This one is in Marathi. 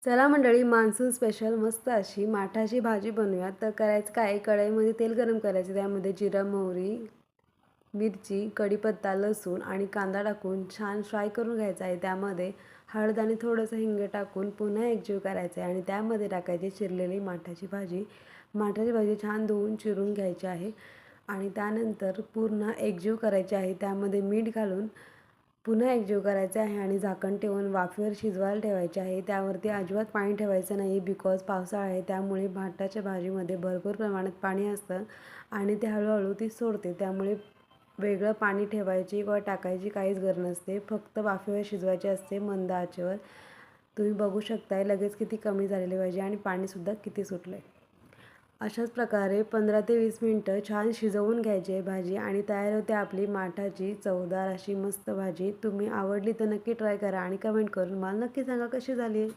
चला मंडळी, मान्सून स्पेशल मस्त अशी माठाची भाजी बनवूया. तर करायचं काय, कढईमध्ये तेल गरम करायचं, त्यामध्ये जिरा, मोहरी, मिरची, कढीपत्ता, लसूण आणि कांदा टाकून छान फ्राय करून घ्यायचा आहे. त्यामध्ये हळद आणि थोडंसं हिंग टाकून पुन्हा एकजीव करायचं आहे आणि त्यामध्ये टाकायची चिरलेली माठाची भाजी. माठाची भाजी छान धुवून चिरून घ्यायची आहे आणि त्यानंतर पूर्ण एकजीव करायची आहे. त्यामध्ये मीठ घालून पुन्हा एकजीव करायचे आहे आणि झाकण ठेवून वाफेवर शिजवायला ठेवायचे आहे. त्यावरती अजिबात पाणी ठेवायचं नाही, बिकॉज पावसाळा आहे, त्यामुळे भाताच्या भाजीमध्ये भरपूर प्रमाणात पाणी असतं आणि ते हळूहळू ती सोडते. त्यामुळे वेगळं पाणी ठेवायची किंवा टाकायची काहीच गरज नसते. फक्त वाफेवर शिजवायची असते मंद आचेवर. तुम्ही बघू शकताय लगेच किती कमी झालेली भाजी आणि पाणीसुद्धा किती सुटलं आहे. अशाच प्रकारे 15 ते 20 मिनटं छान शिजवून घ्यायची आहे भाजी आणि तयार होते आपली माठाची चवदार अशी मस्त भाजी. तुम्ही आवडली तर नक्की ट्राय करा आणि कमेंट करून मला नक्की सांगा कशी झाली.